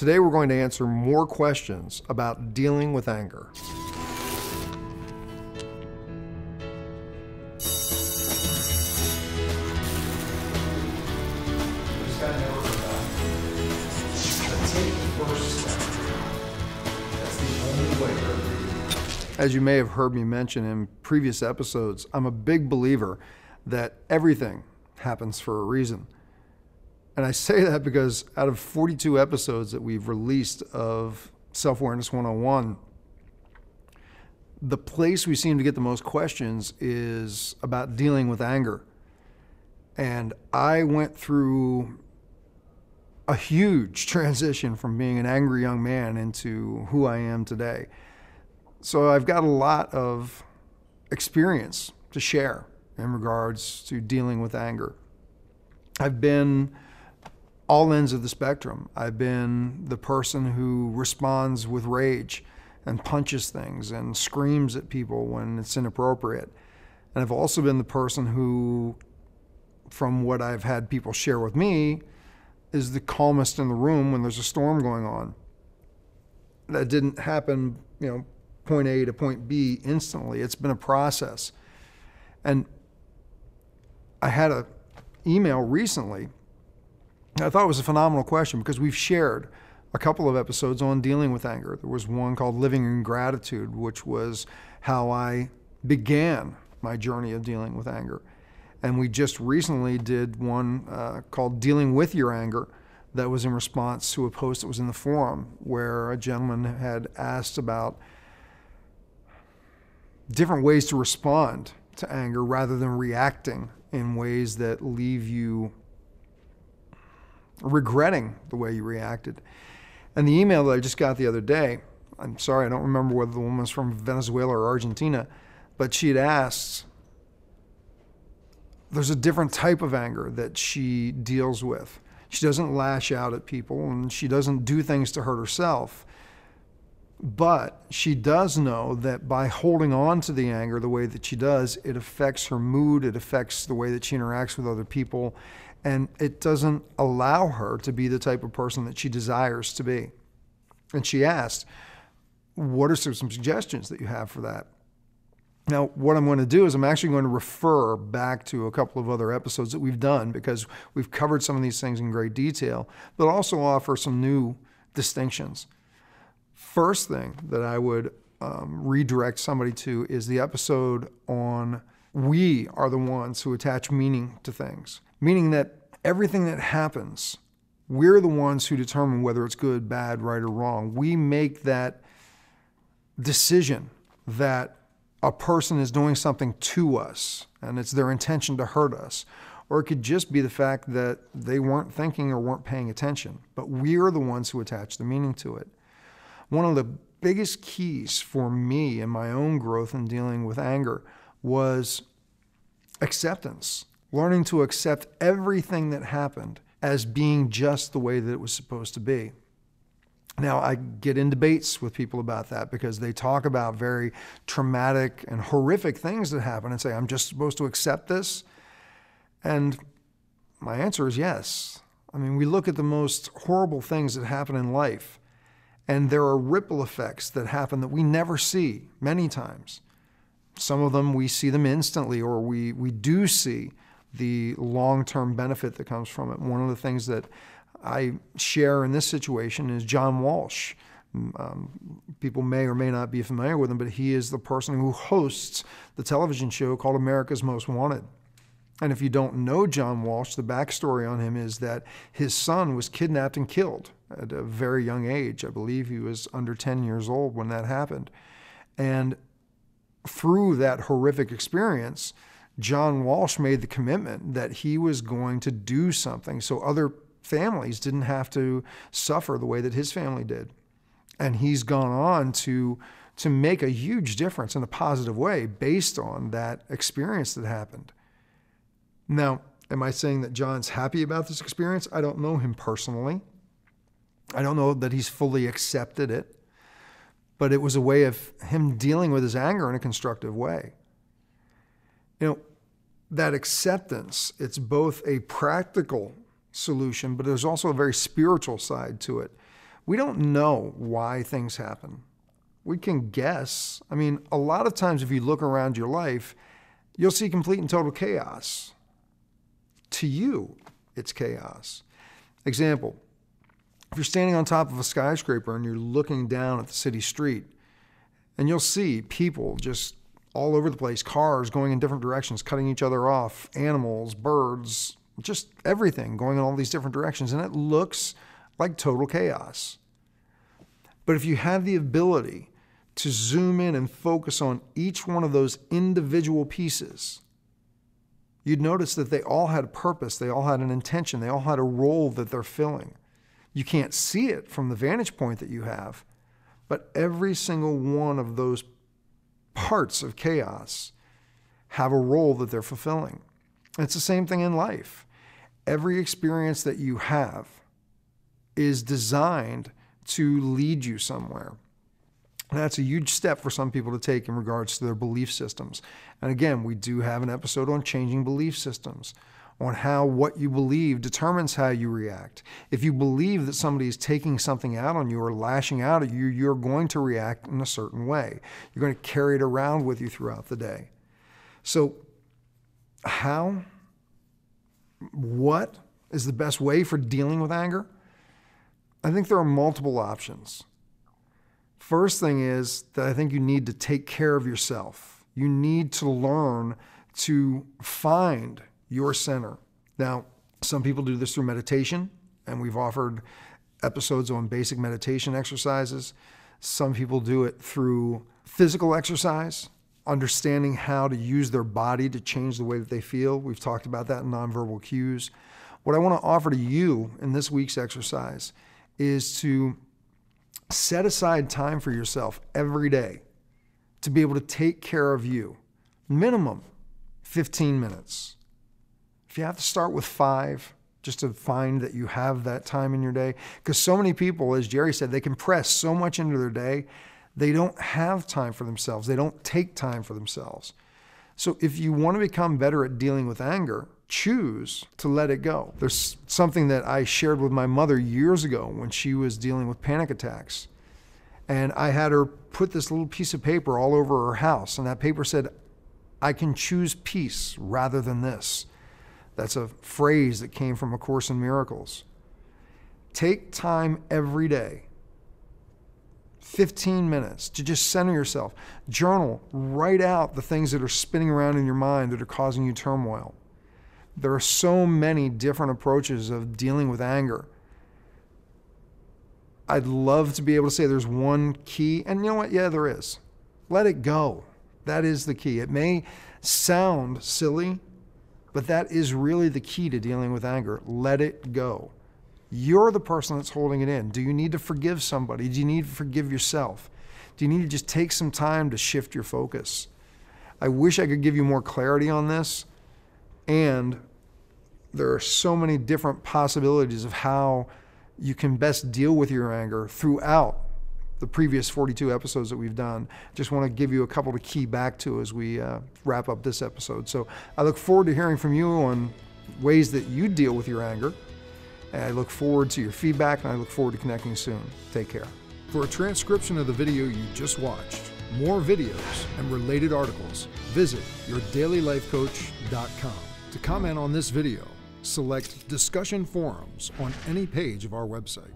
Today we're going to answer more questions about dealing with anger. As you may have heard me mention in previous episodes, I'm a big believer that everything happens for a reason. And I say that because out of 42 episodes that we've released of Self-Awareness 101, the place we seem to get the most questions is about dealing with anger. And I went through a huge transition from being an angry young man into who I am today. So I've got a lot of experience to share in regards to dealing with anger. I've been all ends of the spectrum. I've been the person who responds with rage and punches things and screams at people when it's inappropriate. And I've also been the person who, from what I've had people share with me, is the calmest in the room when there's a storm going on. That didn't happen, point A to point B instantly. It's been a process. And I had an email recently. I thought it was a phenomenal question because we've shared a couple of episodes on dealing with anger. There was one called Living in Gratitude, which was how I began my journey of dealing with anger. And we just recently did one called Dealing with Your Anger that was in response to a post that was in the forum where a gentleman had asked about different ways to respond to anger rather than reacting in ways that leave you regretting the way you reacted. And the email that I just got the other day, I'm sorry, I don't remember whether the woman was from Venezuela or Argentina, but she had asked, there's a different type of anger that she deals with. She doesn't lash out at people and she doesn't do things to hurt herself. But she does know that by holding on to the anger the way that she does, it affects her mood, it affects the way that she interacts with other people, and it doesn't allow her to be the type of person that she desires to be. And she asked, what are some suggestions that you have for that? Now, what I'm going to do is I'm actually going to refer back to a couple of other episodes that we've done because we've covered some of these things in great detail, but also offer some new distinctions. First thing that I would redirect somebody to is the episode on we are the ones who attach meaning to things, meaning that everything that happens, we're the ones who determine whether it's good, bad, right, or wrong. We make that decision that a person is doing something to us and it's their intention to hurt us. Or it could just be the fact that they weren't thinking or weren't paying attention, but we're the ones who attach the meaning to it. One of the biggest keys for me in my own growth in dealing with anger was acceptance, learning to accept everything that happened as being just the way that it was supposed to be. Now, I get in debates with people about that because they talk about very traumatic and horrific things that happen and say, I'm just supposed to accept this? And my answer is yes. I mean, we look at the most horrible things that happen in life, and there are ripple effects that happen that we never see many times. Some of them, we see them instantly, or we do see the long-term benefit that comes from it. One of the things that I share in this situation is John Walsh. People may or may not be familiar with him, but he is the person who hosts the television show called America's Most Wanted. And if you don't know John Walsh, the backstory on him is that his son was kidnapped and killed at a very young age. I believe he was under 10 years old when that happened. And through that horrific experience, John Walsh made the commitment that he was going to do something so other families didn't have to suffer the way that his family did. And he's gone on to make a huge difference in a positive way based on that experience that happened. Now, am I saying that John's happy about this experience? I don't know him personally. I don't know that he's fully accepted it, but it was a way of him dealing with his anger in a constructive way. That acceptance, it's both a practical solution, but there's also a very spiritual side to it, We don't know why things happen. We can guess. I mean, a lot of times if you look around your life, you'll see complete and total chaos. To you, it's chaos. Example, if you're standing on top of a skyscraper and you're looking down at the city street, and you'll see people just all over the place, cars going in different directions, cutting each other off, animals, birds, just everything going in all these different directions, and it looks like total chaos. But if you have the ability to zoom in and focus on each one of those individual pieces, you'd notice that they all had a purpose, they all had an intention, they all had a role that they're filling. You can't see it from the vantage point that you have, but every single one of those parts of chaos have a role that they're fulfilling. And it's the same thing in life. Every experience that you have is designed to lead you somewhere. And that's a huge step for some people to take in regards to their belief systems. And again, we do have an episode on changing belief systems, on how what you believe determines how you react. If you believe that somebody is taking something out on you or lashing out at you, you're going to react in a certain way. You're going to carry it around with you throughout the day. So what is the best way for dealing with anger? I think there are multiple options. First thing is that I think you need to take care of yourself. You need to learn to find your center. Now, some people do this through meditation, and we've offered episodes on basic meditation exercises. Some people do it through physical exercise, understanding how to use their body to change the way that they feel. We've talked about that in nonverbal cues. What I want to offer to you in this week's exercise is to set aside time for yourself every day to be able to take care of you. Minimum 15 minutes. If you have to start with 5, just to find that you have that time in your day, because so many people, as Jerry said, they compress so much into their day, they don't have time for themselves. They don't take time for themselves. So if you want to become better at dealing with anger, choose to let it go. There's something that I shared with my mother years ago when she was dealing with panic attacks. And I had her put this little piece of paper all over her house. And that paper said, "I can choose peace rather than this." That's a phrase that came from A Course in Miracles. Take time every day, 15 minutes, to just center yourself. Journal, write out the things that are spinning around in your mind that are causing you turmoil. There are so many different approaches of dealing with anger. I'd love to be able to say there's one key, and you know what? Yeah, there is. Let it go. That is the key. It may sound silly, but that is really the key to dealing with anger. Let it go. You're the person that's holding it in. Do you need to forgive somebody? Do you need to forgive yourself? Do you need to just take some time to shift your focus? I wish I could give you more clarity on this. And there are so many different possibilities of how you can best deal with your anger throughout the previous 42 episodes that we've done. Just want to give you a couple to key back to as we wrap up this episode. So I look forward to hearing from you on ways that you deal with your anger. And I look forward to your feedback, and I look forward to connecting soon. Take care. For a transcription of the video you just watched, more videos, and related articles, visit yourdailylifecoach.com. To comment on this video, select Discussion Forums on any page of our website.